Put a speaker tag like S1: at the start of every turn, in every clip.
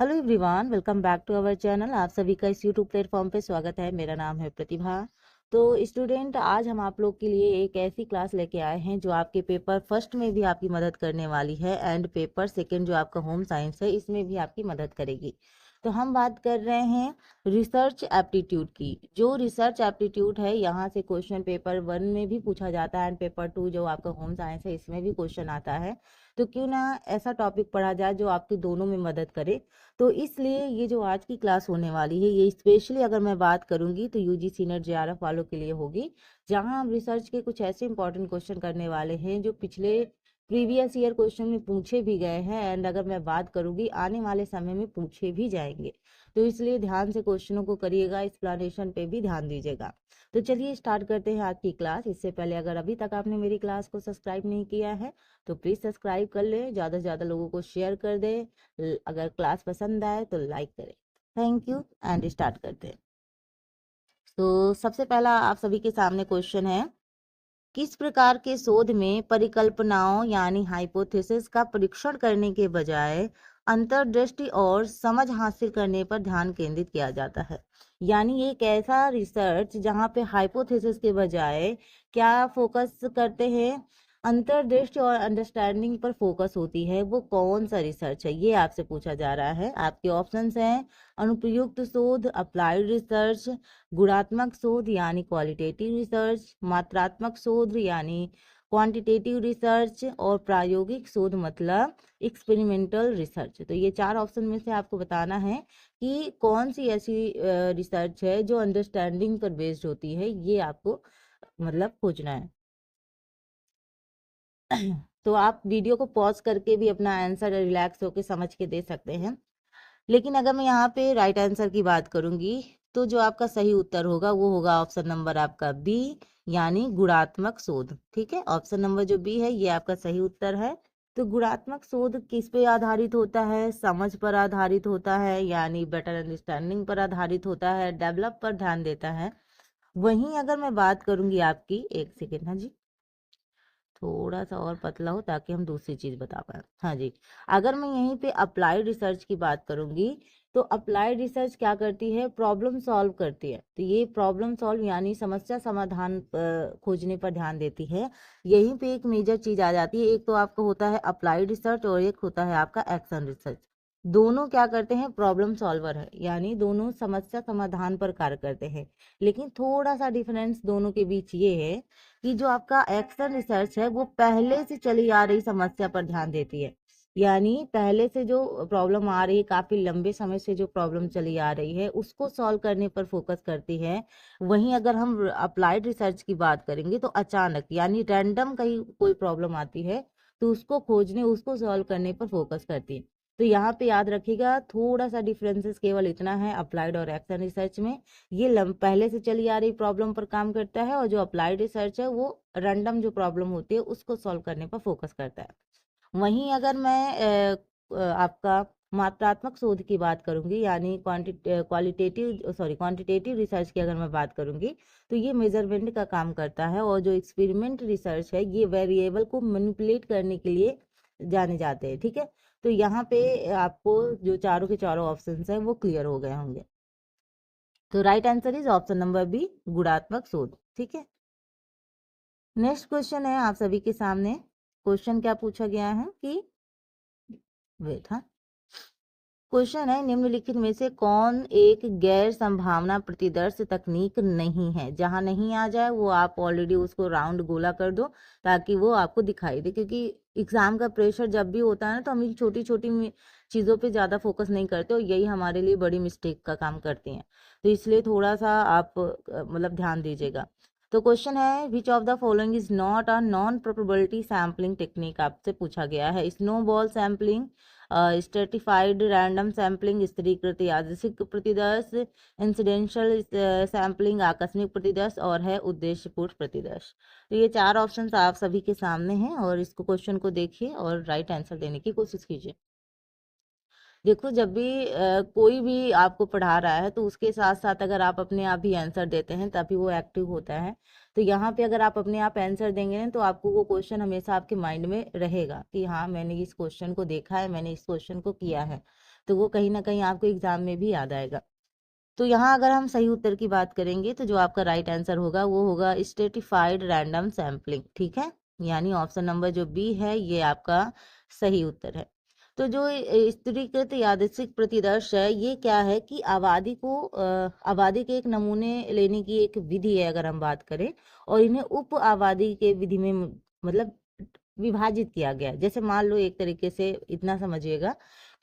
S1: Hello everyone, welcome back to our channel. आप सभी का इस यूट्यूब प्लेटफॉर्म पे स्वागत है। मेरा नाम है प्रतिभा। तो स्टूडेंट, आज हम आप लोग के लिए एक ऐसी क्लास लेके आए हैं जो आपके पेपर फर्स्ट में भी आपकी मदद करने वाली है एंड पेपर सेकंड जो आपका होम साइंस है इसमें भी आपकी मदद करेगी। तो हम बात कर रहे हैं रिसर्च एप्टीट्यूड की। जो रिसर्च एप्टीट्यूड है यहाँ से क्वेश्चन पेपर 1 में भी पूछा जाता है एंड पेपर 2 जो आपका होम साइंस है इसमें भी क्वेश्चन आता है। तो क्यों ना ऐसा टॉपिक पढ़ा जाए जो आपके दोनों में मदद करे। तो इसलिए ये जो आज की क्लास होने वाली है ये स्पेशली अगर मैं बात करूंगी तो यूजीसी नेट जेआरएफ वालों के लिए होगी, जहां हम रिसर्च के कुछ ऐसे इंपॉर्टेंट क्वेश्चन करने वाले हैं जो पिछले प्रीवियस ईयर क्वेश्चन में पूछे भी गए हैं एंड अगर मैं बात करूंगी आने वाले समय में पूछे भी जाएंगे। तो इसलिए ध्यान से क्वेश्चनों को करिएगा, एक्सप्लेनेशन पे भी ध्यान दीजिएगा। तो चलिए स्टार्ट करते हैं आज की क्लास। इससे पहले अगर अभी तक आपने मेरी क्लास को सब्सक्राइब नहीं किया है तो प्लीज़ सब्सक्राइब कर लें, ज़्यादा से ज़्यादा लोगों को शेयर कर दें। अगर क्लास पसंद आए तो लाइक करें। थैंक यू एंड स्टार्ट करते हैं। तो सबसे पहला आप सभी के सामने क्वेश्चन है, किस प्रकार के शोध में परिकल्पनाओं यानी हाइपोथेसिस का परीक्षण करने के बजाय अंतर्दृष्टि और समझ हासिल करने पर ध्यान केंद्रित किया जाता है। यानी एक ऐसा रिसर्च जहाँ पे हाइपोथेसिस के बजाय क्या फोकस करते हैं, अंतर्दृष्टि और अंडरस्टैंडिंग पर फोकस होती है, वो कौन सा रिसर्च है ये आपसे पूछा जा रहा है। आपके ऑप्शंस हैं अनुप्रयुक्त शोध, अप्लाइड रिसर्च, गुणात्मक शोध यानी क्वालिटेटिव रिसर्च, मात्रात्मक शोध यानी क्वांटिटेटिव रिसर्च और प्रायोगिक शोध मतलब एक्सपेरिमेंटल रिसर्च। तो ये चार ऑप्शन में से आपको बताना है कि कौन सी ऐसी रिसर्च है जो अंडरस्टैंडिंग पर बेस्ड होती है, ये आपको मतलब खोजना है। तो आप वीडियो को पॉज करके भी अपना आंसर रिलैक्स होकर समझ के दे सकते हैं। लेकिन अगर मैं यहाँ पे राइट आंसर की बात करूंगी तो जो आपका सही उत्तर होगा वो होगा ऑप्शन नंबर आपका बी, यानी गुणात्मक शोध। ठीक है, ऑप्शन नंबर जो बी है ये आपका सही उत्तर है। तो गुणात्मक शोध किस पे आधारित होता है, समझ पर आधारित होता है यानी बेटर अंडरस्टैंडिंग पर आधारित होता है, डेवलप पर ध्यान देता है। वहीं अगर मैं बात करूंगी आपकी, एक सेकेंड, हाँ जी, थोड़ा सा और पतला हो ताकि हम दूसरी चीज बता पाए। हाँ जी, अगर मैं यहीं पे अप्लाइड रिसर्च की बात करूंगी तो अप्लाइड रिसर्च क्या करती है, प्रॉब्लम सॉल्व करती है। तो ये प्रॉब्लम सॉल्व यानी समस्या समाधान खोजने पर ध्यान देती है। यहीं पे एक मेजर चीज आ जाती है, एक तो आपका होता है अप्लाइड रिसर्च और एक होता है आपका एक्शन रिसर्च। दोनों क्या करते हैं, प्रॉब्लम सॉल्वर है, यानी दोनों समस्या समाधान पर कार्य करते हैं। लेकिन थोड़ा सा डिफरेंस दोनों के बीच ये है कि जो आपका एक्शन रिसर्च है वो पहले से चली आ रही समस्या पर ध्यान देती है, यानी पहले से जो प्रॉब्लम आ रही है, काफी लंबे समय से जो प्रॉब्लम चली आ रही है उसको सॉल्व करने पर फोकस करती है। वहीं अगर हम अप्लाइड रिसर्च की बात करेंगे तो अचानक यानी रैंडम कहीं कोई प्रॉब्लम आती है तो उसको खोजने, उसको सॉल्व करने पर फोकस करती है। तो यहाँ पे याद रखिएगा, थोड़ा सा डिफरेंसेस केवल इतना है अप्लाइड और एक्शन रिसर्च में। ये पहले से चली आ रही प्रॉब्लम पर काम करता है और जो अप्लाइड रिसर्च है वो रैंडम जो प्रॉब्लम होती है उसको सॉल्व करने पर फोकस करता है। वहीं अगर मैं आपका मात्रात्मक शोध की बात करूंगी यानी क्वांटिटेटिव रिसर्च की अगर मैं बात करूंगी तो ये मेजरमेंट का काम करता है और जो एक्सपेरिमेंट रिसर्च है ये वेरिएबल को मैनिपुलेट करने के लिए जाने जाते हैं। ठीक है, तो यहाँ पे आपको जो चारों के चारों ऑप्शंस हैं वो क्लियर हो गए होंगे। तो right answer is option number B, गुणात्मक शोध। ठीक है, नेक्स्ट क्वेश्चन है आप सभी के सामने। क्वेश्चन क्या पूछा गया है कि वेट, हाँ, क्वेश्चन है निम्नलिखित में से कौन एक गैर संभावना प्रतिदर्श तकनीक नहीं है। जहां नहीं आ जाए वो आप ऑलरेडी उसको राउंड गोला कर दो ताकि वो आपको दिखाई दे, क्योंकि एग्जाम का प्रेशर जब भी होता है ना तो हम इन छोटी छोटी चीज़ों पे ज़्यादा फोकस नहीं करते और यही हमारे लिए बड़ी मिस्टेक का काम करती हैं। तो इसलिए थोड़ा सा आप मतलब ध्यान दीजिएगा। तो क्वेश्चन है which of the following is not a non probability sampling technique, आपसे पूछा गया है। Snowball sampling, stratified random sampling, स्थिरीकृत यादृच्छिक प्रतिदर्श, इंसिडेंशियल सैम्पलिंग आकस्मिक प्रतिदर्श और है उद्देश्यपूर्ण प्रतिदर्श। तो ये चार ऑप्शंस आप सभी के सामने हैं और इसको क्वेश्चन को देखिए और राइट आंसर देने की कोशिश कीजिए। देखो, जब भी कोई भी आपको पढ़ा रहा है तो उसके साथ साथ अगर आप अपने आप ही आंसर देते हैं तभी वो एक्टिव होता है। तो यहाँ पे अगर आप अपने आप आंसर देंगे ना तो आपको वो क्वेश्चन हमेशा आपके माइंड में रहेगा कि हाँ, मैंने इस क्वेश्चन को देखा है, मैंने इस क्वेश्चन को किया है। तो वो कहीं ना कहीं आपको एग्जाम में भी याद आएगा। तो यहाँ अगर हम सही उत्तर की बात करेंगे तो जो आपका राइट आंसर होगा वो होगा स्ट्रेटिफाइड रैंडम सैम्पलिंग। ठीक है, यानी ऑप्शन नंबर जो बी है ये आपका सही उत्तर है। तो जो स्तरीकृत यादृच्छिक प्रतिदर्श है ये क्या है कि आबादी के एक नमूने लेने की एक विधि है अगर हम बात करें, और इन्हें उप आबादी के विधि में मतलब विभाजित किया गया है। जैसे मान लो, एक तरीके से इतना समझिएगा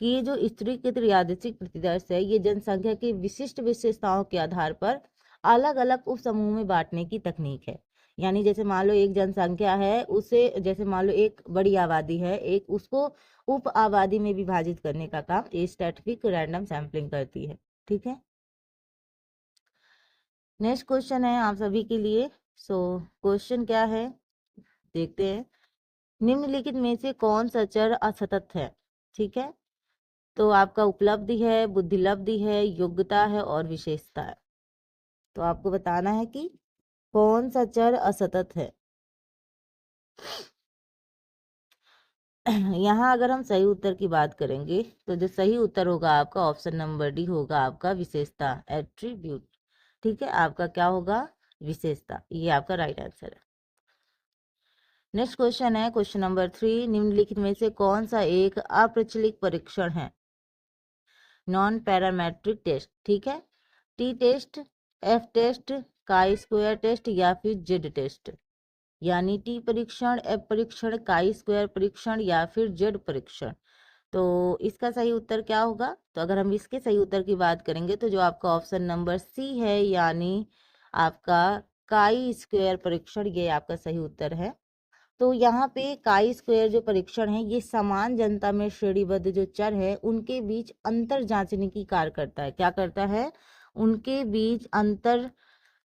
S1: कि ये जो स्तरीकृत यादृच्छिक प्रतिदर्श है ये जनसंख्या की विशिष्ट विशेषताओं के आधार पर अलग अलग उप समूह में बांटने की तकनीक है। यानी जैसे मान लो एक जनसंख्या है, उसे जैसे मान लो एक बड़ी आबादी है, एक उसको उप आबादी में विभाजित करने का काम ये स्टैटिस्टिक रैंडम सैंपलिंग करती है। ठीक है, नेक्स्ट क्वेश्चन है आप सभी के लिए। सो क्वेश्चन क्या है, देखते हैं। निम्नलिखित में से कौन सा चर असतत है? ठीक है, तो आपका उपलब्धि है, बुद्धिलब्धि है, योग्यता है और विशेषता है। तो आपको बताना है कि कौन सा चर असतत है। यहाँ अगर हम सही उत्तर की बात करेंगे तो जो सही उत्तर होगा आपका ऑप्शन नंबर डी होगा, आपका विशेषता, एट्रीब्यूट। ठीक है, आपका क्या होगा? विशेषता। ये आपका राइट आंसर है। नेक्स्ट क्वेश्चन है क्वेश्चन नंबर 3। निम्नलिखित में से कौन सा एक अप्रचलित परीक्षण है? Non parametric test. ठीक है, T test, F test, chi square test या फिर जेड टेस्ट। यानी टी परीक्षण, एफ परीक्षण, काई स्क्वायर परीक्षण या फिर जेड परीक्षण। तो इसका सही उत्तर क्या होगा? तो अगर हम इसके सही उत्तर की बात करेंगे तो जो आपका ऑप्शन नंबर सी है, यानी आपका काई स्क्वायर परीक्षण, ये आपका सही उत्तर है। तो यहाँ पे काई स्क्वायर जो परीक्षण है ये समान जनता में श्रेणीबद्ध जो चर है उनके बीच अंतर जांचने की कार्य करता है। क्या करता है? उनके बीच अंतर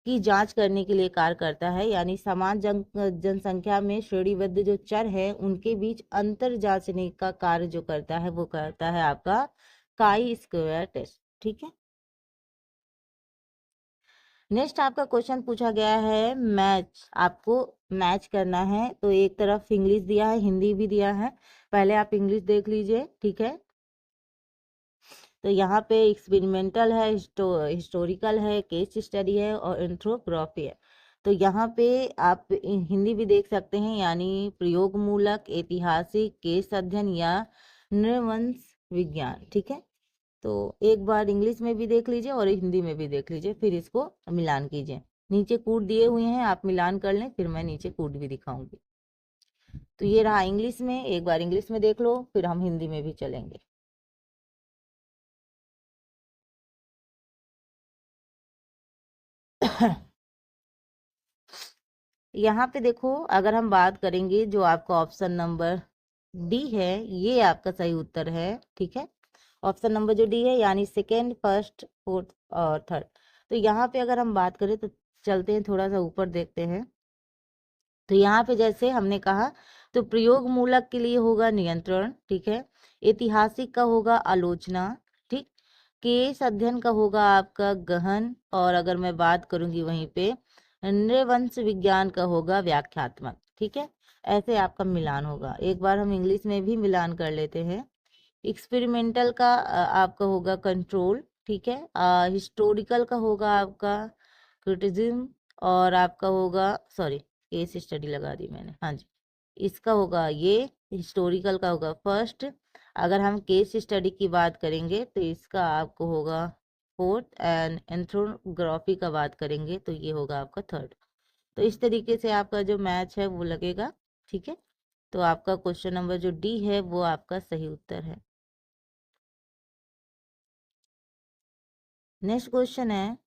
S1: की जांच करने के लिए कार्य करता है। यानी समान जनसंख्या में श्रेणीबद्ध जो चर है उनके बीच अंतर जांचने का कार्य जो करता है वो करता है आपका काई स्क्वायर टेस्ट। ठीक है, नेक्स्ट आपका क्वेश्चन पूछा गया है मैच। आपको मैच करना है, तो एक तरफ इंग्लिश दिया है, हिंदी भी दिया है। पहले आप इंग्लिश देख लीजिए। ठीक है, तो यहाँ पे एक्सपेरिमेंटल है, हिस्टोरिकल है, केस स्टडी है और एंथ्रोपोग्राफी है। तो यहाँ पे आप हिंदी भी देख सकते हैं, यानी प्रयोगमूलक, ऐतिहासिक, केस अध्ययन या नृवंश विज्ञान। ठीक है, तो एक बार इंग्लिश में भी देख लीजिए और हिंदी में भी देख लीजिए, फिर इसको मिलान कीजिए। नीचे कूट दिए हुए हैं, आप मिलान कर लें, फिर मैं नीचे कूट भी दिखाऊंगी। तो ये रहा इंग्लिश में, एक बार इंग्लिश में देख लो, फिर हम हिंदी में भी चलेंगे। यहाँ पे देखो, अगर हम बात करेंगे जो आपका ऑप्शन नंबर डी है ये आपका सही उत्तर है। ठीक है, ऑप्शन नंबर जो डी है, यानी सेकेंड, फर्स्ट, फोर्थ और थर्ड। तो यहाँ पे अगर हम बात करें तो चलते हैं थोड़ा सा ऊपर, देखते हैं। तो यहाँ पे जैसे हमने कहा, तो प्रयोग मूलक के लिए होगा नियंत्रण। ठीक है, ऐतिहासिक का होगा आलोचना। ठीक, केस अध्ययन का होगा आपका गहन, और अगर मैं बात करूंगी वहीं पे नृवंश विज्ञान का होगा व्याख्यात्मक। ठीक है, ऐसे आपका मिलान होगा। एक बार हम इंग्लिश में भी मिलान कर लेते हैं। एक्सपेरिमेंटल का आपका होगा कंट्रोल। ठीक है, हिस्टोरिकल का होगा आपका क्रिटिज्म, और आपका होगा, सॉरी, केस स्टडी लगा दी मैंने, हाँ जी, इसका होगा ये हिस्टोरिकल का होगा फर्स्ट। अगर हम केस स्टडी की बात करेंगे तो इसका आपको होगा फोर्थ, एंड एंथ्रोपोग्राफी का बात करेंगे तो ये होगा आपका थर्ड। तो इस तरीके से आपका जो मैच है वो लगेगा। ठीक है, तो आपका क्वेश्चन नंबर जो डी है वो आपका सही उत्तर है। नेक्स्ट क्वेश्चन है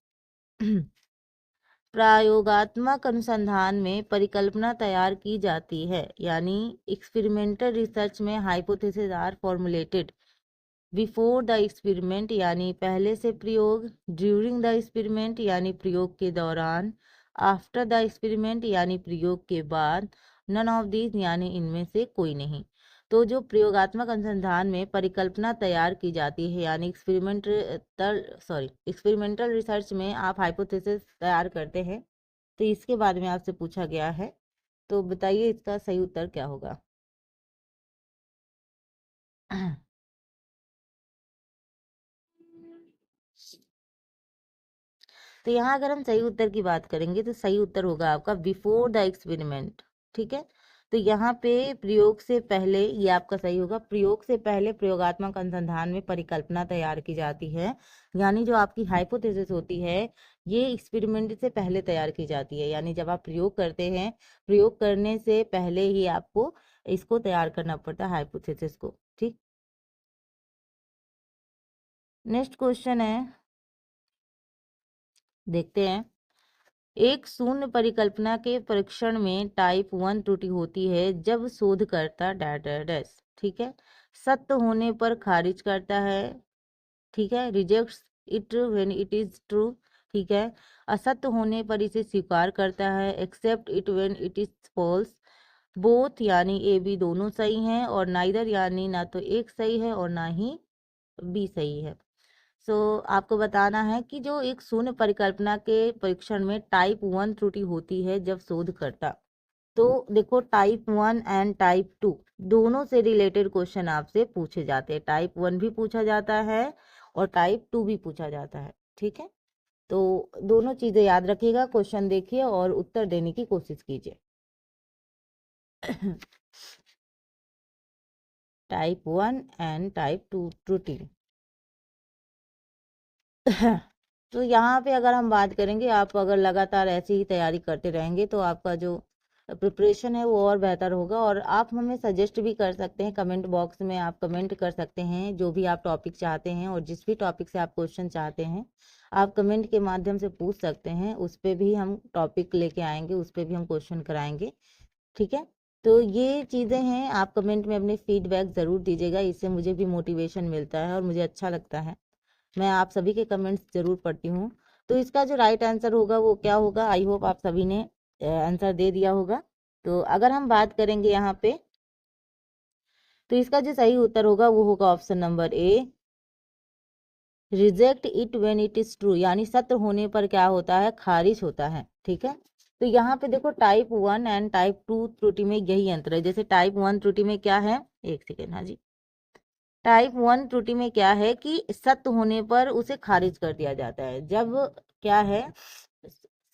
S1: प्रयोगात्मक अनुसंधान में परिकल्पना तैयार की जाती है, यानी एक्सपेरिमेंटल रिसर्च में hypothesis are formulated before the experiment, यानी पहले से प्रयोग, ड्यूरिंग द एक्सपेरिमेंट यानी प्रयोग के दौरान, आफ्टर द एक्सपेरिमेंट यानी प्रयोग के बाद, नन ऑफ दीज यानी इनमें से कोई नहीं। तो जो प्रयोगात्मक अनुसंधान में परिकल्पना तैयार की जाती है, यानी एक्सपेरिमेंटल रिसर्च में आप हाइपोथेसिस तैयार करते हैं, तो इसके बारे में आपसे पूछा गया है। तो बताइए इसका सही उत्तर क्या होगा। तो यहाँ अगर हम सही उत्तर की बात करेंगे तो सही उत्तर होगा आपका बिफोर द एक्सपेरिमेंट। ठीक है, तो यहाँ पे प्रयोग से पहले, ये आपका सही होगा, प्रयोग से पहले प्रयोगात्मक अनुसंधान में परिकल्पना तैयार की जाती है। यानी जो आपकी हाइपोथेसिस होती है ये एक्सपेरिमेंट से पहले तैयार की जाती है, यानी जब आप प्रयोग करते हैं, प्रयोग करने से पहले ही आपको इसको तैयार करना पड़ता है, हाइपोथेसिस को। ठीक, नेक्स्ट क्वेश्चन है, देखते हैं। एक शून्य परिकल्पना के परीक्षण में टाइप 1 त्रुटि होती है जब शोधकर्ता डैश, ठीक है, सत्य होने पर खारिज करता है, ठीक है, rejects it when it is true, ठीक है, असत्य होने पर इसे स्वीकार करता है, accept it when it is false, both यानी ए बी दोनों सही हैं, और नाइदर यानी ना तो एक सही है और ना ही बी सही है। आपको बताना है कि जो एक शून्य परिकल्पना के परीक्षण में टाइप 1 त्रुटि होती है जब शोधकर्ता, तो देखो टाइप 1 एंड टाइप 2 दोनों से रिलेटेड क्वेश्चन आपसे पूछे जाते हैं। टाइप 1 भी पूछा जाता है और टाइप 2 भी पूछा जाता है। ठीक है, तो दोनों चीजें याद रखिएगा, क्वेश्चन देखिए और उत्तर देने की कोशिश कीजिए। टाइप 1 एंड टाइप 2 त्रुटि। तो यहाँ पे अगर हम बात करेंगे, आप अगर लगातार ऐसी ही तैयारी करते रहेंगे तो आपका जो प्रिपरेशन है वो और बेहतर होगा। और आप हमें सजेस्ट भी कर सकते हैं, कमेंट बॉक्स में आप कमेंट कर सकते हैं जो भी आप टॉपिक चाहते हैं, और जिस भी टॉपिक से आप क्वेश्चन चाहते हैं आप कमेंट के माध्यम से पूछ सकते हैं, उस पर भी हम टॉपिक लेके आएंगे, उस पर भी हम क्वेश्चन कराएंगे। ठीक है, तो ये चीज़ें हैं, आप कमेंट में अपने फीडबैक ज़रूर दीजिएगा, इससे मुझे भी मोटिवेशन मिलता है और मुझे अच्छा लगता है। मैं आप सभी के कमेंट्स जरूर पढ़ती हूँ। तो इसका जो राइट आंसर होगा वो क्या होगा, आई होप आप सभी ने आंसर दे दिया होगा। तो अगर हम बात करेंगे यहाँ पे, तो इसका जो सही उत्तर होगा वो होगा option number A, reject it when it is true, यानी सत्य होने पर क्या होता है, खारिज होता है। ठीक है, तो यहाँ पे देखो टाइप 1 एंड टाइप 2 त्रुटि में यही अंतर है। जैसे टाइप 1 त्रुटि में क्या है, एक सेकेंड, हाँ जी, टाइप 1 त्रुटि में क्या है कि सत्य होने पर उसे खारिज कर दिया जाता है। जब क्या है,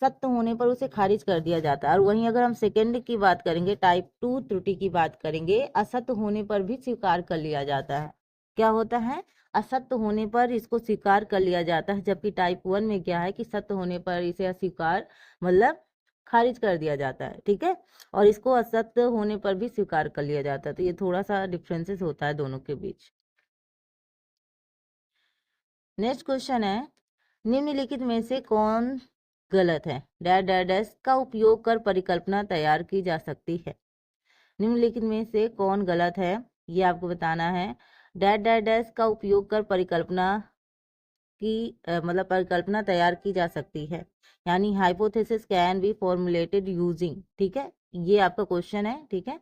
S1: सत्य होने पर उसे खारिज कर दिया जाता है। और वहीं अगर हम सेकंड की बात करेंगे, टाइप 2 त्रुटि की बात करेंगे, असत्य होने पर भी स्वीकार कर लिया जाता है। क्या होता है, असत्य होने पर इसको स्वीकार कर लिया जाता है, जबकि टाइप 1 में क्या है कि सत्य होने पर इसे अस्वीकार, मतलब खारिज कर दिया जाता है। ठीक है, और इसको असत्य होने पर भी स्वीकार कर लिया जाता है। तो ये थोड़ा सा डिफरेंसेस होता है दोनों के बीच। नेक्स्ट क्वेश्चन है, निम्नलिखित में से कौन गलत है, डैश डैश डैश का उपयोग कर परिकल्पना तैयार की जा सकती है। निम्नलिखित में से कौन गलत है, ये आपको बताना है। डैश डैश डैश का उपयोग कर परिकल्पना की मतलब परिकल्पना तैयार की जा सकती है, यानी hypothesis can be formulated using. ठीक है, ये आपका क्वेश्चन है। ठीक है,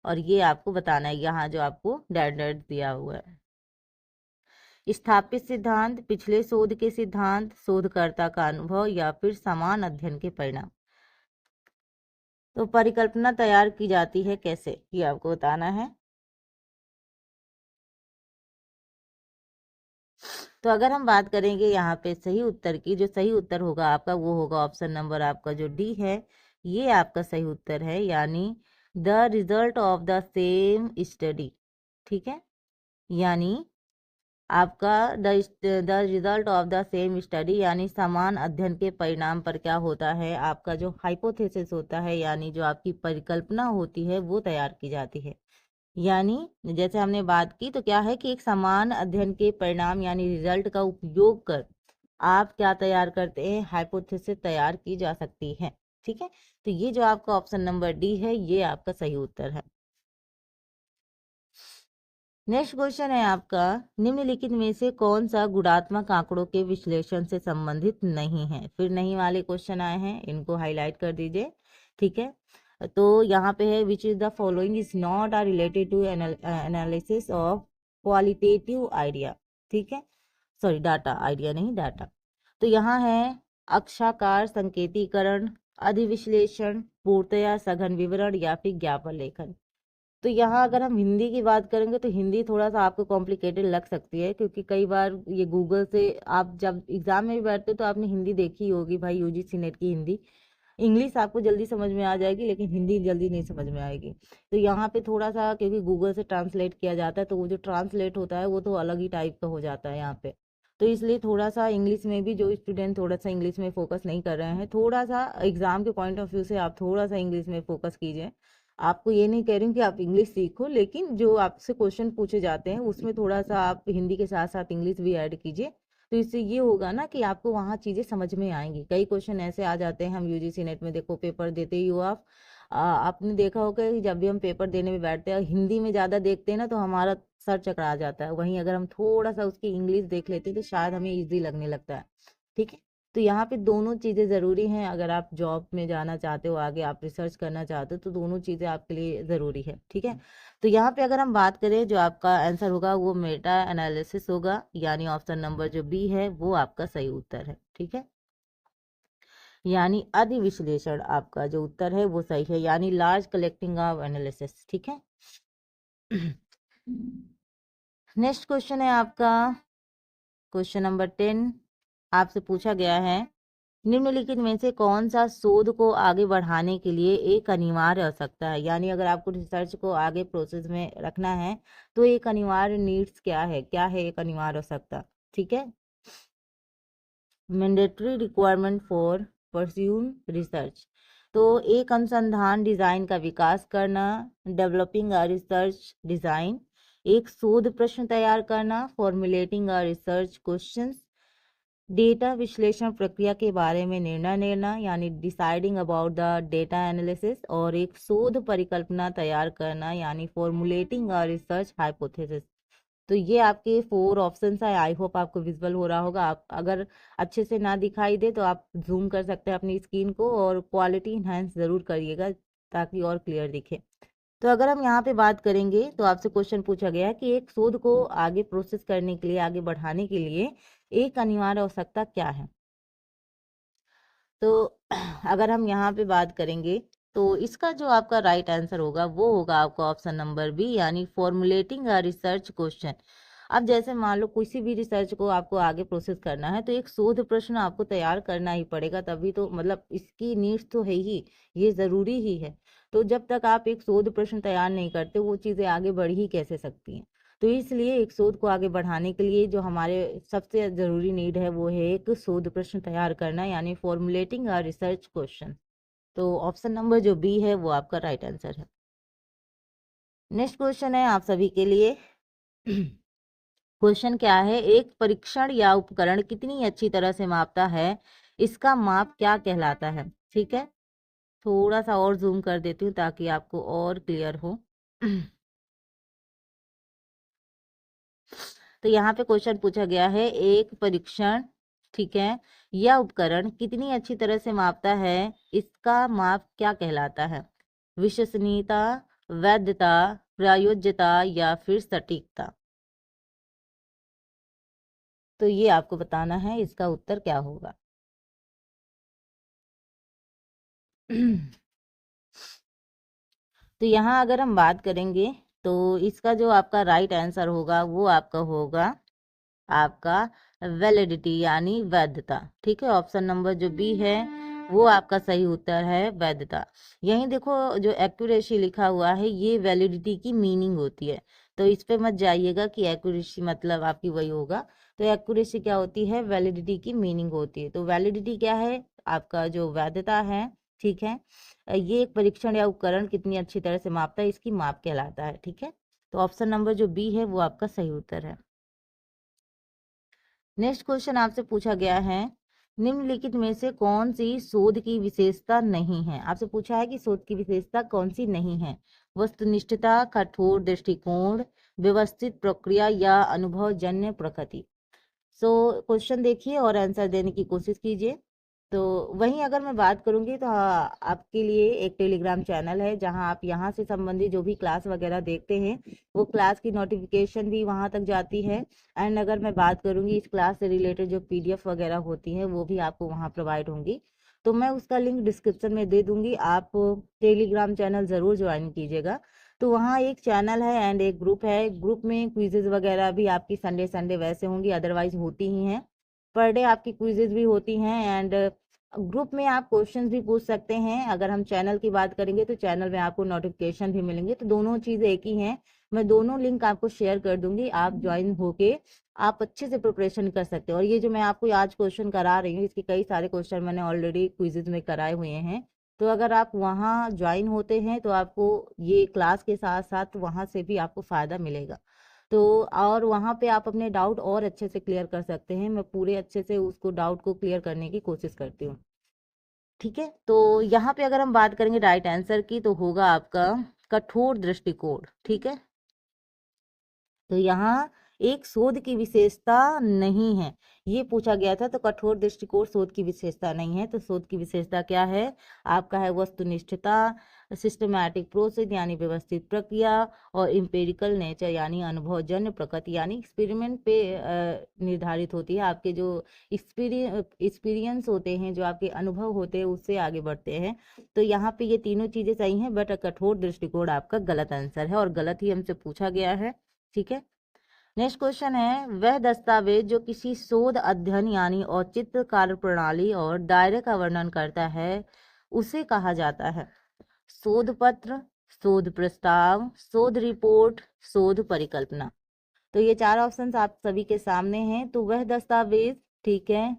S1: और ये आपको बताना है, यहाँ जो आपको डैश डैश दिया हुआ है। स्थापित सिद्धांत, पिछले शोध के सिद्धांत, शोधकर्ता का अनुभव, या फिर समान अध्ययन के परिणाम। तो परिकल्पना तैयार की जाती है कैसे, ये आपको बताना है। तो अगर हम बात करेंगे यहाँ पे सही उत्तर की, जो सही उत्तर होगा आपका वो होगा ऑप्शन नंबर आपका जो डी है, ये आपका सही उत्तर है, यानी the result of the same study. ठीक है, यानी आपका the result of the same study, यानी समान अध्ययन के परिणाम पर क्या होता है, आपका जो हाइपोथेसिस होता है, यानी जो आपकी परिकल्पना होती है वो तैयार की जाती है। यानी जैसे हमने बात की, तो क्या है कि एक समान अध्ययन के परिणाम यानी रिजल्ट का उपयोग कर आप क्या तैयार करते हैं, हाइपोथेसिस तैयार की जा सकती है। ठीक है, तो ये जो आपका ऑप्शन नंबर डी है ये आपका सही उत्तर है। नेक्स्ट क्वेश्चन है आपका, निम्नलिखित में से कौन सा गुणात्मक आंकड़ों के विश्लेषण से संबंधित नहीं है। फिर नहीं वाले क्वेश्चन आए हैं, इनको हाईलाइट कर दीजिए। ठीक है, तो यहाँ पे है which is the following is not are related to analysis of qualitative idea, ठीक है, सॉरी डाटा, आइडिया नहीं डाटा। तो यहाँ है अक्षाकार संकेतीकरण, अधिविश्लेषण, पूर्णतया सघन विवरण या फिर ज्ञापन लेखन। तो यहाँ अगर हम हिंदी की बात करेंगे तो हिंदी थोड़ा सा आपको कॉम्प्लिकेटेड लग सकती है, क्योंकि कई बार ये गूगल से आप जब एग्जाम में भी बैठते हो तो आपने हिंदी देखी होगी भाई, यूजीसी नेट की हिंदी। इंग्लिश आपको जल्दी समझ में आ जाएगी लेकिन हिंदी जल्दी नहीं समझ में आएगी। तो यहाँ पे थोड़ा सा, क्योंकि गूगल से ट्रांसलेट किया जाता है, तो वो जो ट्रांसलेट होता है वो तो अलग ही टाइप का हो जाता है यहाँ पे। तो इसलिए थोड़ा सा इंग्लिश में भी जो स्टूडेंट थोड़ा सा इंग्लिश में फोकस नहीं कर रहे हैं, थोड़ा सा एग्जाम के पॉइंट ऑफ व्यू से आप थोड़ा सा इंग्लिश में फोकस कीजिए। आपको ये नहीं कह रही हूँ कि आप इंग्लिश सीखो, लेकिन जो आपसे क्वेश्चन पूछे जाते हैं उसमें थोड़ा सा आप हिंदी के साथ साथ इंग्लिश भी ऐड कीजिए। तो इससे ये होगा ना कि आपको वहाँ चीज़ें समझ में आएंगी। कई क्वेश्चन ऐसे आ जाते हैं, हम यूजीसी नेट में देखो पेपर देते ही हो आप, आपने देखा होगा कि जब भी हम पेपर देने में बैठते हैं हिंदी में ज़्यादा देखते हैं ना तो हमारा सर चकरा जाता है। वहीं अगर हम थोड़ा सा उसकी इंग्लिश देख लेते हैं तो शायद हमें ईजी लगने लगता है, ठीक है। तो यहाँ पे दोनों चीज़ें ज़रूरी हैं। अगर आप जॉब में जाना चाहते हो, आगे आप रिसर्च करना चाहते हो, तो दोनों चीज़ें आपके लिए ज़रूरी है, ठीक है। तो यहाँ पे अगर हम बात करें, जो आपका आंसर होगा वो मेटा एनालिसिस होगा, यानी ऑप्शन नंबर जो बी है वो आपका सही उत्तर है, ठीक है। यानी अधिविश्लेषण आपका जो उत्तर है वो सही है, यानी लार्ज कलेक्टिंग ऑफ एनालिसिस, ठीक है। नेक्स्ट क्वेश्चन है आपका क्वेश्चन नंबर 10। आपसे पूछा गया है निम्नलिखित में से कौन सा शोध को आगे बढ़ाने के लिए एक अनिवार्य आवश्यकता है। यानी अगर आपको रिसर्च को आगे प्रोसेस में रखना है तो एक अनिवार्य नीड्स क्या है एक अनिवार्य आवश्यकता, ठीक है। Mandatory requirement for pursuing research, तो एक अनुसंधान डिजाइन का विकास करना, डेवलपिंग अ रिसर्च डिजाइन, एक शोध प्रश्न तैयार करना, formulating a research questions, data विश्लेषण प्रक्रिया के बारे में निर्णय लेना यानी deciding about the data analysis, और एक शोध परिकल्पना तैयार करना यानी फॉर्मुलेटिंग अ रिसर्च हाइपोथेसिस। तो ये आपके 4 ऑप्शन है। आई होप आपको विजुअल हो रहा होगा। आप अगर अच्छे से ना दिखाई दे तो आप जूम कर सकते हैं अपनी स्क्रीन को, और क्वालिटी इन्हांस ज़रूर करिएगा ताकि और क्लियर दिखे। तो अगर हम यहाँ पे बात करेंगे तो आपसे क्वेश्चन पूछा गया है कि एक शोध को आगे प्रोसेस करने के लिए, आगे बढ़ाने के लिए एक अनिवार्य आवश्यकता क्या है। तो अगर हम यहाँ पे बात करेंगे तो इसका जो आपका राइट आंसर होगा वो होगा आपका ऑप्शन नंबर बी, यानी फॉर्मुलेटिंग अ रिसर्च क्वेश्चन। अब जैसे मान लो किसी भी रिसर्च को आपको आगे प्रोसेस करना है तो एक शोध प्रश्न आपको तैयार करना ही पड़ेगा, तभी तो मतलब इसकी नीड्स तो है ही, ये ज़रूरी ही है। तो जब तक आप एक शोध प्रश्न तैयार नहीं करते वो चीज़ें आगे बढ़ ही कैसे सकती हैं। तो इसलिए एक शोध को आगे बढ़ाने के लिए जो हमारे सबसे ज़रूरी नीड है वो है एक शोध प्रश्न तैयार करना, यानी फॉर्मुलेटिंग अ रिसर्च क्वेश्चन। तो ऑप्शन नंबर जो बी है वो आपका राइट आंसर है। नेक्स्ट क्वेश्चन है आप सभी के लिए। क्वेश्चन क्या है, एक परीक्षण या उपकरण कितनी अच्छी तरह से मापता है, इसका माप क्या कहलाता है, ठीक है। थोड़ा सा और जूम कर देती हूँ ताकि आपको और क्लियर हो। तो यहाँ पे क्वेश्चन पूछा गया है एक परीक्षण, ठीक है, यह उपकरण कितनी अच्छी तरह से मापता है, इसका माप क्या कहलाता है। विश्वसनीयता, वैधता, प्रायोज्यता या फिर सटीकता। तो ये आपको बताना है इसका उत्तर क्या होगा। तो यहाँ अगर हम बात करेंगे तो इसका जो आपका राइट आंसर होगा वो आपका होगा आपका वैलिडिटी यानी वैधता, ठीक है। ऑप्शन नंबर जो बी है वो आपका सही उत्तर है, वैधता। यहीं देखो जो एक्यूरेसी लिखा हुआ है ये वैलिडिटी की मीनिंग होती है, तो इस पे मत जाइएगा कि एक्यूरेसी मतलब आपकी वही होगा। तो एक्यूरेसी क्या होती है, वैलिडिटी की मीनिंग होती है। तो वैलिडिटी क्या है, आपका जो वैधता है, ठीक है। ये एक परीक्षण या उपकरण कितनी अच्छी तरह से मापता है, इसकी माप कहलाता है, ठीक है। तो ऑप्शन नंबर जो बी है वो आपका सही उत्तर है। नेक्स्ट क्वेश्चन आपसे पूछा गया है निम्नलिखित में से कौन सी शोध की विशेषता नहीं है। आपसे पूछा है कि शोध की विशेषता कौन सी नहीं है। वस्तुनिष्ठता, कठोर दृष्टिकोण, व्यवस्थित प्रक्रिया या अनुभवजन्य प्रकृति। सो क्वेश्चन देखिए और आंसर देने की कोशिश कीजिए। तो वहीं अगर मैं बात करूंगी तो हाँ, आपके लिए एक टेलीग्राम चैनल है जहां आप यहाँ से संबंधित जो भी क्लास वगैरह देखते हैं वो क्लास की नोटिफिकेशन भी वहां तक जाती है। एंड अगर मैं बात करूंगी इस क्लास से रिलेटेड जो पीडीएफ वगैरह होती है वो भी आपको वहां प्रोवाइड होंगी। तो मैं उसका लिंक डिस्क्रिप्शन में दे दूंगी, आप टेलीग्राम चैनल ज़रूर ज्वाइन कीजिएगा। तो वहाँ एक चैनल है एंड एक ग्रुप है, ग्रुप में क्विजेज वगैरह भी आपकी संडे संडे वैसे होंगी, अदरवाइज होती ही हैं। पर डे आपकी क्विजेज भी होती हैं एंड ग्रुप में आप क्वेश्चंस भी पूछ सकते हैं। अगर हम चैनल की बात करेंगे तो चैनल में आपको नोटिफिकेशन भी मिलेंगे, तो दोनों चीज़ एक ही हैं। मैं दोनों लिंक आपको शेयर कर दूंगी, आप ज्वाइन होके आप अच्छे से प्रिपरेशन कर सकते हो। और ये जो मैं आपको आज क्वेश्चन करा रही हूँ इसके कई सारे क्वेश्चन मैंने ऑलरेडी क्विजेज में कराए हुए हैं। तो अगर आप वहाँ ज्वाइन होते हैं तो आपको ये क्लास के साथ साथ वहाँ से भी आपको फ़ायदा मिलेगा। तो और वहाँ पे आप अपने डाउट और अच्छे से क्लियर कर सकते हैं, मैं पूरे अच्छे से उसको डाउट को क्लियर करने की कोशिश करती हूँ। ठीक है, तो यहाँ पे अगर हम बात करेंगे राइट आंसर की तो होगा आपका कठोर दृष्टिकोण। ठीक है, तो यहाँ एक शोध की विशेषता नहीं है, ये पूछा गया था। तो कठोर दृष्टिकोण शोध की विशेषता नहीं है, तो शोध की विशेषता क्या है आपका, है वस्तुनिष्ठता, सिस्टमैटिक प्रोसेस यानी व्यवस्थित प्रक्रिया, और इम्पेरिकल नेचर यानी अनुभवजन्य प्रकृति यानी एक्सपेरिमेंट पे निर्धारित होती है। आपके जो एक्सपीरियंस होते हैं, जो आपके अनुभव होते हैं उससे आगे बढ़ते हैं। तो यहाँ पे ये तीनों चीजें सही हैं, बट कठोर दृष्टिकोण आपका गलत आंसर है और गलत ही हमसे पूछा गया है। ठीक है, नेक्स्ट क्वेश्चन है, वह दस्तावेज जो किसी शोध अध्ययन यानी औचित्य कार्य प्रणाली और दायरे का वर्णन करता है उसे कहा जाता है शोध पत्र, शोध प्रस्ताव, शोध रिपोर्ट, शोध परिकल्पना। तो ये चार ऑप्शंस आप सभी के सामने हैं। तो वह दस्तावेज, ठीक है,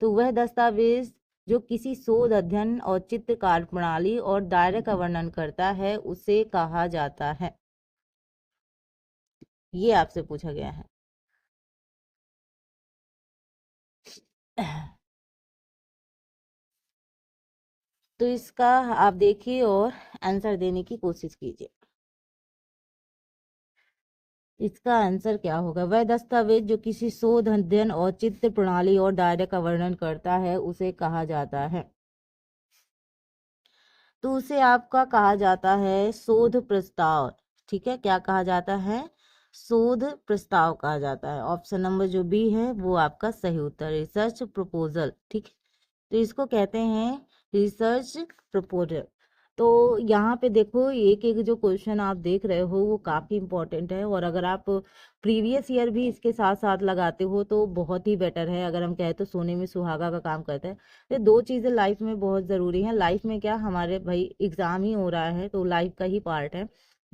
S1: तो वह दस्तावेज जो किसी शोध अध्ययन औचित्य कार्य प्रणाली और दायरे का वर्णन करता है उसे कहा जाता है, ये आपसे पूछा गया है। तो इसका आप देखिए और आंसर देने की कोशिश कीजिए। इसका आंसर क्या होगा, वह दस्तावेज जो किसी शोध अध्ययन औचित्य प्रणाली और दायरे का वर्णन करता है उसे कहा जाता है, तो उसे आपका कहा जाता है शोध प्रस्ताव। ठीक है, क्या कहा जाता है, शोध प्रस्ताव कहा जाता है। ऑप्शन नंबर जो बी है वो आपका सही उत्तर, रिसर्च प्रपोजल। ठीक है, तो इसको कहते हैं रिसर्च प्रपोजल। तो यहाँ पे देखो एक एक जो क्वेश्चन आप देख रहे हो वो काफ़ी इंपॉर्टेंट है, और अगर आप प्रीवियस ईयर भी इसके साथ साथ लगाते हो तो बहुत ही बेटर है। अगर हम कहें तो सोने में सुहागा का काम करता है। ये दो चीज़ें लाइफ में बहुत ज़रूरी हैं। लाइफ में क्या, हमारे भाई एग्ज़ाम ही हो रहा है तो लाइफ का ही पार्ट है।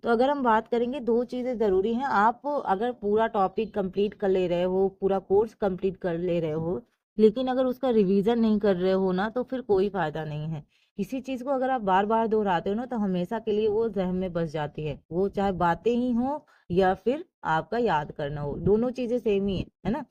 S1: तो अगर हम बात करेंगे दो चीज़ें ज़रूरी हैं। आप अगर पूरा टॉपिक कंप्लीट कर ले रहे हो, पूरा कोर्स कंप्लीट कर ले रहे हो, लेकिन अगर उसका रिवीजन नहीं कर रहे हो ना तो फिर कोई फायदा नहीं है। किसी चीज को अगर आप बार बार दोहराते हो ना तो हमेशा के लिए वो जहन में बस जाती है, वो चाहे बातें ही हो या फिर आपका याद करना हो, दोनों चीजें सेम ही है ना।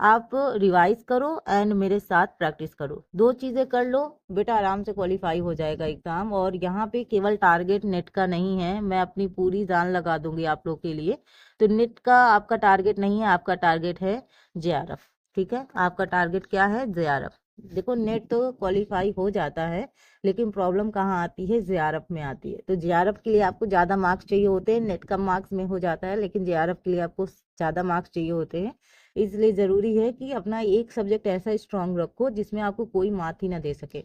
S1: आप रिवाइज करो एंड मेरे साथ प्रैक्टिस करो, दो चीजें कर लो बेटा, आराम से क्वालिफाई हो जाएगा एग्जाम। और यहाँ पे केवल टारगेट नेट का नहीं है, मैं अपनी पूरी जान लगा दूंगी आप लोग के लिए। तो नेट का आपका टारगेट नहीं है, आपका टारगेट है जेआरएफ। ठीक है, आपका टारगेट क्या है, जेआरएफ। देखो नेट तो क्वालिफाई हो जाता है, लेकिन प्रॉब्लम कहाँ आती है, जेआरएफ में आती है। तो जेआरएफ के लिए आपको ज़्यादा मार्क्स चाहिए होते हैं, नेट कम मार्क्स में हो जाता है, लेकिन जेआरएफ के लिए आपको ज़्यादा मार्क्स चाहिए होते हैं। इसलिए ज़रूरी है कि अपना एक सब्जेक्ट ऐसा स्ट्रांग रखो जिसमें आपको कोई मात ही ना दे सके।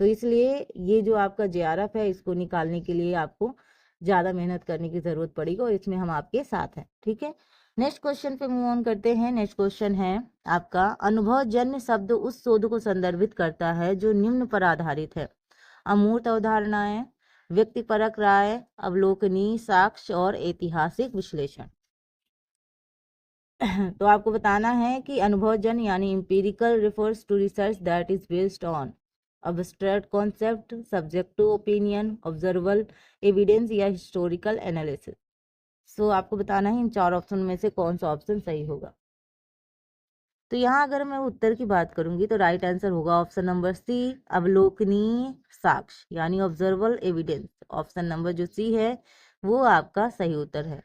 S1: तो इसलिए ये जो आपका जेआरएफ है इसको निकालने के लिए आपको ज़्यादा मेहनत करने की ज़रूरत पड़ेगी, और इसमें हम आपके साथ हैं। ठीक है, नेक्स्ट क्वेश्चन पे मूव ऑन करते हैं। नेक्स्ट क्वेश्चन है आपका, अनुभवजन्य शब्द उस शोध को संदर्भित करता है जो निम्न पर आधारित है, अमूर्त अवधारणाएं, व्यक्तिपरक राय, अवलोकनीय साक्ष्य और ऐतिहासिक विश्लेषण। तो आपको बताना है कि अनुभवजन्य यानी empirical refers to research that is based on abstract concept, subjective opinion, observational evidence या हिस्टोरिकल एनालिसिस। सो आपको बताना है इन चार ऑप्शन में से कौन सा ऑप्शन सही होगा। तो यहाँ अगर मैं उत्तर की बात करूंगी तो राइट आंसर होगा ऑप्शन नंबर सी, अवलोकनीय साक्ष्य यानी ऑब्जर्वल एविडेंस। ऑप्शन नंबर जो सी है वो आपका सही उत्तर है।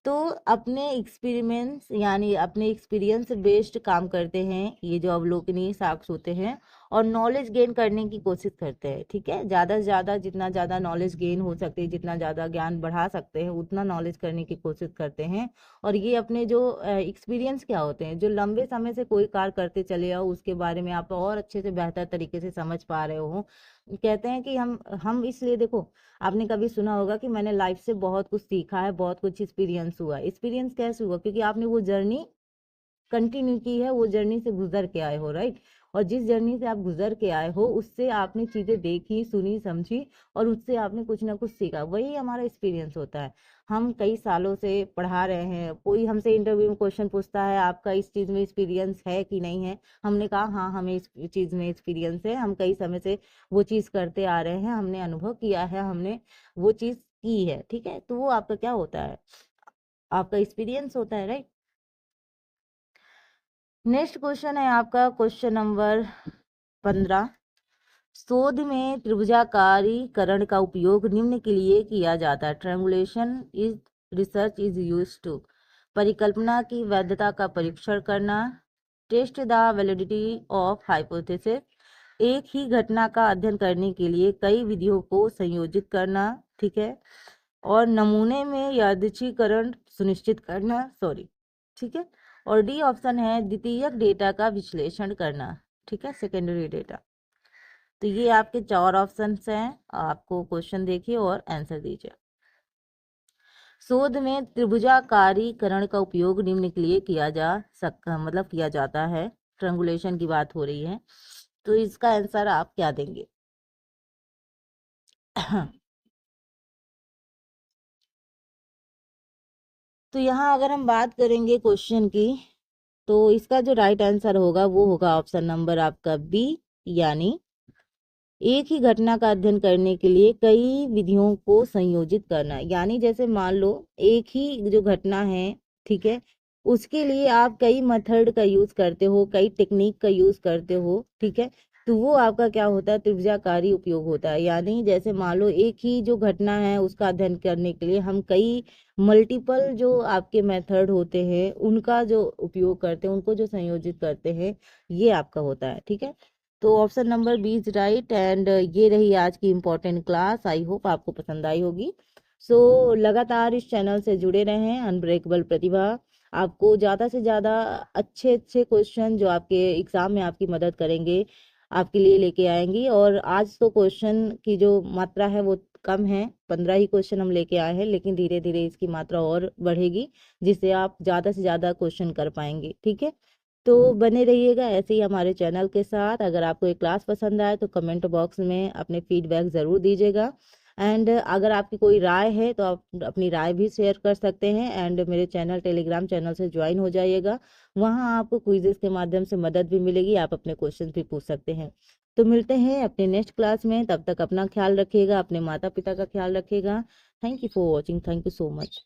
S1: तो अपने एक्सपेरिमेंट्स यानी अपने एक्सपीरियंस बेस्ड काम करते हैं ये जो अवलोकनीय साक्ष्य होते हैं, और नॉलेज गेन करने की कोशिश करते हैं। ठीक है, ज़्यादा से ज़्यादा जितना ज़्यादा नॉलेज गेन हो सकते हैं, जितना ज़्यादा ज्ञान बढ़ा सकते हैं, उतना नॉलेज करने की कोशिश करते हैं। और ये अपने जो एक्सपीरियंस क्या होते हैं, जो लंबे समय से कोई कार्य करते चले आओ उसके बारे में आप और अच्छे से बेहतर तरीके से समझ पा रहे हो। कहते हैं कि हम इसलिए देखो, आपने कभी सुना होगा कि मैंने लाइफ से बहुत कुछ सीखा है, बहुत कुछ एक्सपीरियंस हुआ। एक्सपीरियंस कैसे हुआ? क्योंकि आपने वो जर्नी कंटिन्यू की है, वो जर्नी से गुजर के आए हो, राइट। और जिस जर्नी से आप गुजर के आए हो उससे आपने चीजें देखी, सुनी, समझी और उससे आपने कुछ ना कुछ सीखा, वही हमारा एक्सपीरियंस होता है। हम कई सालों से पढ़ा रहे हैं, कोई हमसे इंटरव्यू में क्वेश्चन पूछता है आपका इस चीज में एक्सपीरियंस है कि नहीं है, हमने कहा हाँ हमें इस चीज में एक्सपीरियंस है, हम कई समय से वो चीज करते आ रहे हैं, हमने अनुभव किया है, हमने वो चीज की है। ठीक है, तो वो आपका क्या होता है? आपका एक्सपीरियंस होता है, राइट। नेक्स्ट क्वेश्चन है आपका क्वेश्चन नंबर 15। शोध में त्रिभुजाकारीकरण का उपयोग निम्न के लिए किया जाता है। Triangulation is research is use to. परिकल्पना की वैधता का परीक्षण करना। Test the validity of hypothesis. एक ही घटना का अध्ययन करने के लिए कई विधियों को संयोजित करना। ठीक है, और नमूने में यादृच्छिकरण सुनिश्चित करना, सॉरी। ठीक है, और डी ऑप्शन है द्वितीयक डेटा का विश्लेषण करना। ठीक है, सेकेंडरी डेटा। तो ये आपके 4 ऑप्शंस हैं, आपको क्वेश्चन देखिए और आंसर दीजिए। शोध में त्रिभुजाकारीकरण का उपयोग निम्न के लिए किया जा सकता, मतलब किया जाता है। ट्रायंगुलेशन की बात हो रही है, तो इसका आंसर आप क्या देंगे? तो यहाँ अगर हम बात करेंगे क्वेश्चन की, तो इसका जो राइट आंसर होगा वो होगा ऑप्शन नंबर आपका बी, यानी एक ही घटना का अध्ययन करने के लिए कई विधियों को संयोजित करना। यानी जैसे मान लो एक ही जो घटना है, ठीक है, उसके लिए आप कई मेथड का यूज करते हो, कई टेक्निक का यूज करते हो। ठीक है, तो वो आपका क्या होता है? त्रिभुजाकारी उपयोग होता है। यानी जैसे मान लो एक ही जो घटना है उसका अध्ययन करने के लिए हम कई मल्टीपल जो आपके मेथड होते हैं उनका जो उपयोग करते हैं, उनको जो संयोजित करते हैं, ये आपका होता है। ठीक है, तो option number B is right. And ये रही आज की इम्पोर्टेंट क्लास, आई होप आपको पसंद आई होगी। सो लगातार इस चैनल से जुड़े रहें, अनब्रेकेबल प्रतिभा आपको ज़्यादा से ज़्यादा अच्छे अच्छे क्वेश्चन जो आपके एग्जाम में आपकी मदद करेंगे आपके लिए लेके आएंगी। और आज तो क्वेश्चन की जो मात्रा है वो कम है, 15 ही क्वेश्चन हम लेके आए हैं, लेकिन धीरे धीरे इसकी मात्रा और बढ़ेगी जिससे आप ज़्यादा से ज़्यादा क्वेश्चन कर पाएंगे। ठीक है, तो बने रहिएगा ऐसे ही हमारे चैनल के साथ। अगर आपको ये क्लास पसंद आए तो कमेंट बॉक्स में अपने फीडबैक ज़रूर दीजिएगा। एंड अगर आपकी कोई राय है तो आप अपनी राय भी शेयर कर सकते हैं। एंड मेरे चैनल टेलीग्राम चैनल से ज्वाइन हो जाइएगा, वहाँ आपको क्विजेस के माध्यम से मदद भी मिलेगी, आप अपने क्वेश्चन भी पूछ सकते हैं। तो मिलते हैं अपने नेक्स्ट क्लास में, तब तक अपना ख्याल रखिएगा, अपने माता पिता का ख्याल रखिएगा। Thank you for watching, thank you so much.